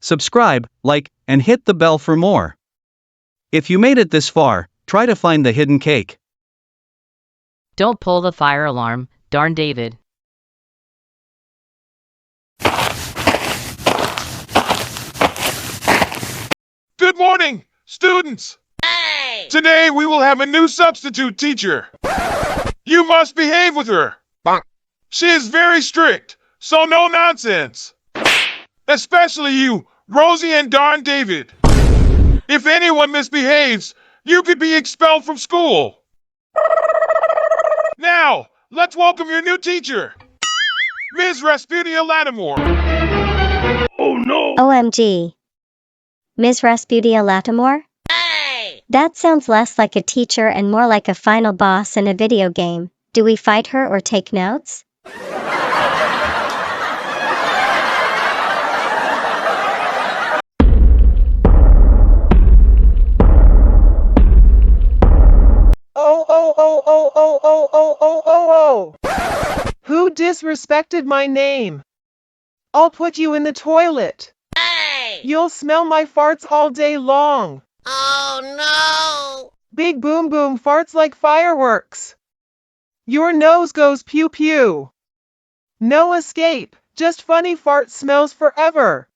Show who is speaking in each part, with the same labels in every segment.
Speaker 1: subscribe, like, and hit the bell for more. If you made it this far, try to find the hidden cake.
Speaker 2: Don't pull the fire alarm, darn David.
Speaker 3: Good morning, students!
Speaker 4: Hey!
Speaker 3: Today we will have a new substitute teacher. You must behave with her.
Speaker 4: Bonk.
Speaker 3: She is very strict, so no nonsense. Especially you, Rosie and darn David. If anyone misbehaves, you could be expelled from school. Now, let's welcome your new teacher, Ms. Rasputia Lattimore.
Speaker 4: Oh no!
Speaker 5: OMG. Ms. Rasputia Lattimore?
Speaker 4: Hey!
Speaker 5: That sounds less like a teacher and more like a final boss in a video game. Do we fight her or take notes?
Speaker 6: Oh. Who disrespected my name? I'll put you in the toilet.
Speaker 4: Hey!
Speaker 6: You'll smell my farts all day long.
Speaker 4: Oh no!
Speaker 6: Big boom boom farts like fireworks. Your nose goes pew pew. No escape, just funny fart smells forever.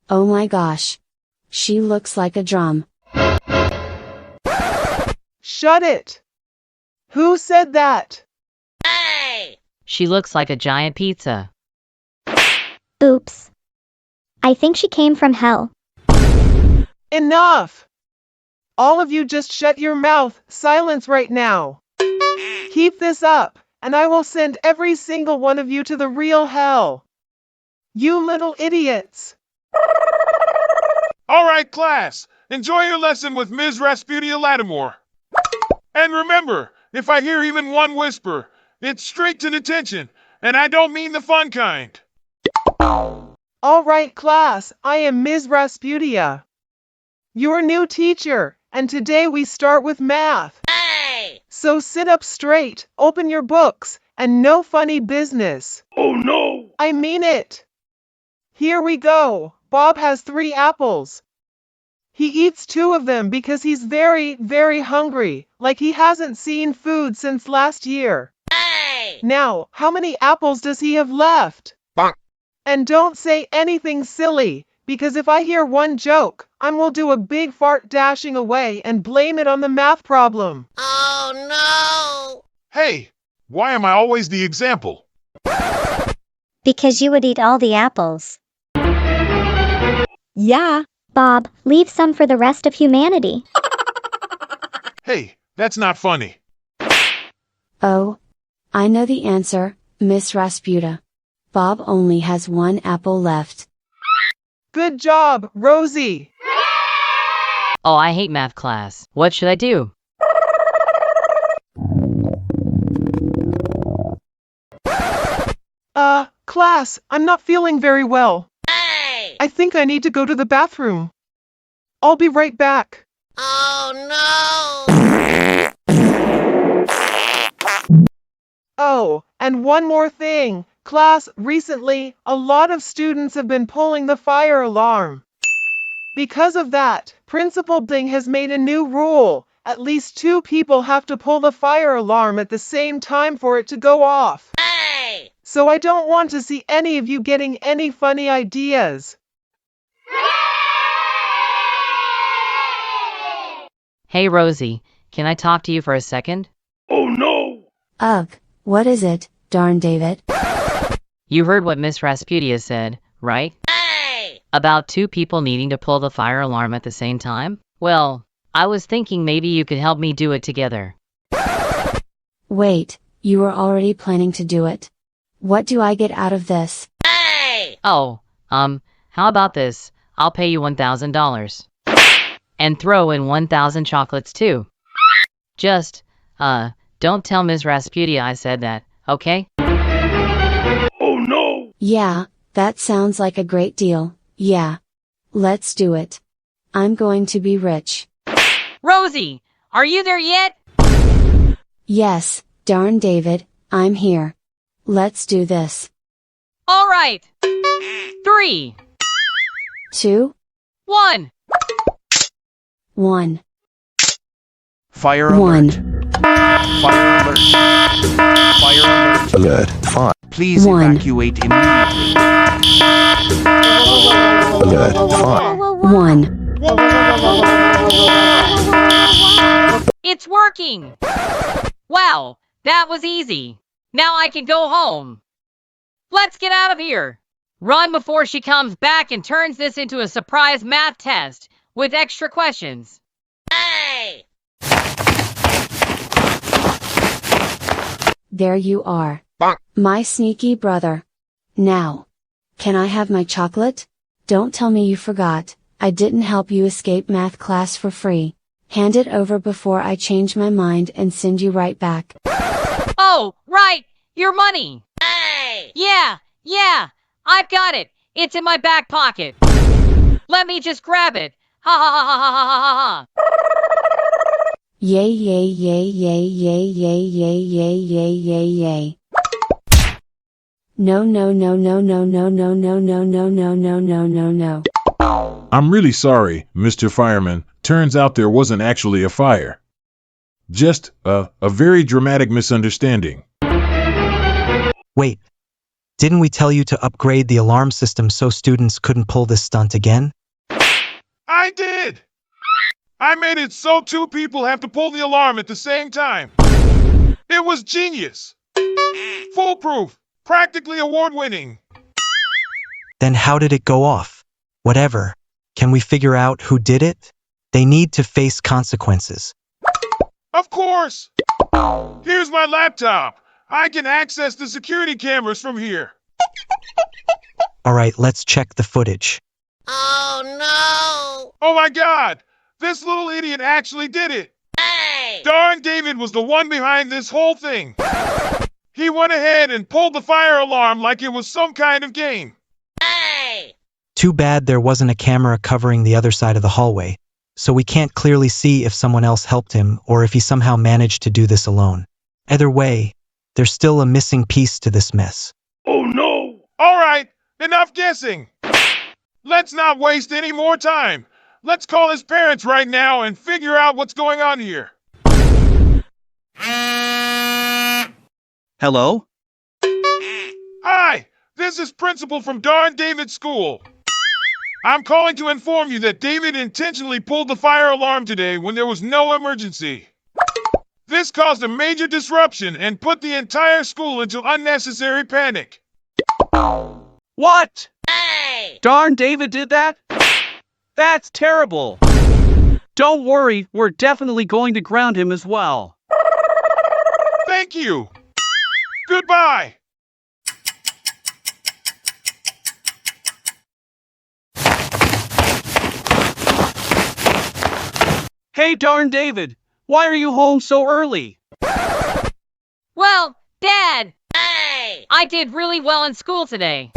Speaker 7: Oh my gosh. She looks like a drum.
Speaker 6: Shut it. Who said that?
Speaker 4: Hey!
Speaker 2: She looks like a giant pizza.
Speaker 5: Oops. I think she came from hell.
Speaker 6: Enough. All of you just shut your mouth, silence right now. Keep this up, and I will send every single one of you to the real hell. You little idiots.
Speaker 3: All right, class, enjoy your lesson with Ms. Rasputia Lattimore. And remember, if I hear even one whisper, it's straight to detention, and I don't mean the fun kind.
Speaker 6: All right, class, I am Ms. Rasputia, your new teacher, and today we start with math.
Speaker 4: Hey!
Speaker 6: So sit up straight, open your books, and no funny business.
Speaker 4: Oh no!
Speaker 6: I mean it. Here we go. Bob has 3 apples. He eats 2 of them because he's very, very hungry, like he hasn't seen food since last year.
Speaker 4: Hey!
Speaker 6: Now, how many apples does he have left?
Speaker 4: Bonk.
Speaker 6: And don't say anything silly, because if I hear one joke, I will do a big fart dashing away and blame it on the math problem.
Speaker 4: Oh no!
Speaker 3: Hey, why am I always the example?
Speaker 5: Because you would eat all the apples. Yeah. Bob, leave some for the rest of humanity.
Speaker 3: Hey, that's not funny.
Speaker 7: Oh. I know the answer, Miss Rasputia. Bob only has 1 apple left.
Speaker 6: Good job, Rosie.
Speaker 2: Oh, I hate math class. What should I do?
Speaker 6: Class, I'm not feeling very well.
Speaker 4: Hey!
Speaker 6: I think I need to go to the bathroom. I'll be right back.
Speaker 4: Oh no!
Speaker 6: Oh, and one more thing. Class, recently, a lot of students have been pulling the fire alarm. Because of that, Principal Ding has made a new rule. At least 2 people have to pull the fire alarm at the same time for it to go off.
Speaker 4: Hey!
Speaker 6: So I don't want to see any of you getting any funny ideas.
Speaker 2: Hey Rosie, can I talk to you for a second?
Speaker 4: Oh no!
Speaker 7: Ugh, what is it, darn David?
Speaker 2: You heard what Miss Rasputia said, right?
Speaker 4: Hey!
Speaker 2: About 2 people needing to pull the fire alarm at the same time? Well, I was thinking maybe you could help me do it together.
Speaker 7: Wait, you were already planning to do it? What do I get out of this?
Speaker 4: Hey!
Speaker 2: Oh, how about this? I'll pay you $1,000. And throw in 1,000 chocolates too. Just, don't tell Ms. Rasputia I said that, okay?
Speaker 4: Oh no!
Speaker 7: Yeah, that sounds like a great deal, yeah. Let's do it. I'm going to be rich.
Speaker 2: Rosie, are you there yet?
Speaker 7: Yes, darn David, I'm here. Let's do this.
Speaker 2: All right. 3,
Speaker 7: 2,
Speaker 2: 1.
Speaker 7: 1.
Speaker 8: Fire
Speaker 7: 1.
Speaker 8: alert. Fire alert. Fire alert.
Speaker 9: Alert. Fire.
Speaker 8: Please
Speaker 7: 1.
Speaker 8: evacuate immediately.
Speaker 9: Alert. Fire.
Speaker 7: 1.
Speaker 2: It's working. Wow, that was easy. Now I can go home. Let's get out of here. Run before she comes back and turns this into a surprise math test with extra questions.
Speaker 4: Hey!
Speaker 7: There you are.
Speaker 4: Bonk.
Speaker 7: My sneaky brother. Now, can I have my chocolate? Don't tell me you forgot, I didn't help you escape math class for free. Hand it over before I change my mind and send you right back.
Speaker 2: Oh, right, your money.
Speaker 4: Hey!
Speaker 2: Yeah, I've got it. It's in my back pocket. Let me just grab it. Ha ha ha ha ha ha ha ha.
Speaker 7: Yay yay yay yay yay yay yay yay yay yay yay. No no no no no no no no no no no no no no no.
Speaker 3: I'm really sorry, Mr. Fireman. Turns out there wasn't actually a fire. Just a very dramatic misunderstanding.
Speaker 10: Wait, didn't we tell you to upgrade the alarm system so students couldn't pull this stunt again?
Speaker 3: I did! I made it so 2 people have to pull the alarm at the same time. It was genius. Foolproof. Practically award-winning.
Speaker 10: Then how did it go off? Whatever. Can we figure out who did it? They need to face consequences.
Speaker 3: Of course! Here's my laptop. I can access the security cameras from here.
Speaker 10: Alright, let's check the footage.
Speaker 4: Oh no!
Speaker 3: Oh my god! This little idiot actually did it!
Speaker 4: Hey!
Speaker 3: Darn David was the one behind this whole thing. He went ahead and pulled the fire alarm like it was some kind of game.
Speaker 4: Hey!
Speaker 10: Too bad there wasn't a camera covering the other side of the hallway, so we can't clearly see if someone else helped him or if he somehow managed to do this alone. Either way, there's still a missing piece to this mess.
Speaker 4: Oh no!
Speaker 3: Alright, enough guessing. Let's not waste any more time. Let's call his parents right now and figure out what's going on here.
Speaker 1: Hello?
Speaker 3: Hi, this is Principal from Darn David's school. I'm calling to inform you that David intentionally pulled the fire alarm today when there was no emergency. This caused a major disruption and put the entire school into unnecessary panic.
Speaker 1: What?
Speaker 4: Hey!
Speaker 1: Darn David did that? That's terrible. Don't worry, we're definitely going to ground him as well.
Speaker 3: Thank you. Goodbye.
Speaker 1: Hey, Darn David, why are you home so early?
Speaker 2: Well, Dad,
Speaker 4: Hey!
Speaker 2: I did really well in school today.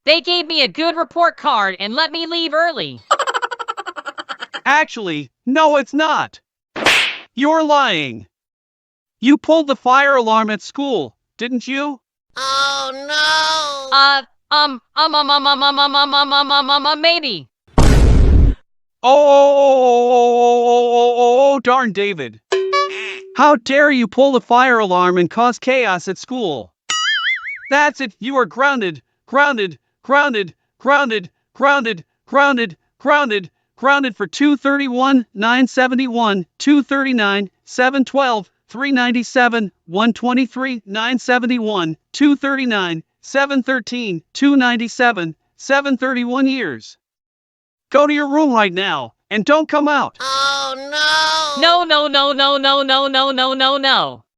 Speaker 2: They gave me a good report card and let me leave early.
Speaker 1: Actually, no, it's not. You're lying. You pulled the fire alarm at school, didn't you?
Speaker 4: Oh no!
Speaker 2: Maybe.
Speaker 1: Oh, darn David. How dare you pull the fire alarm and cause chaos at school? That's it, you are grounded, grounded for 231, 971, 239, 712, 397, 123, 971, 239, 713, 297, 731 years. Go to your room right now, and don't come out.
Speaker 4: Oh no!
Speaker 2: No.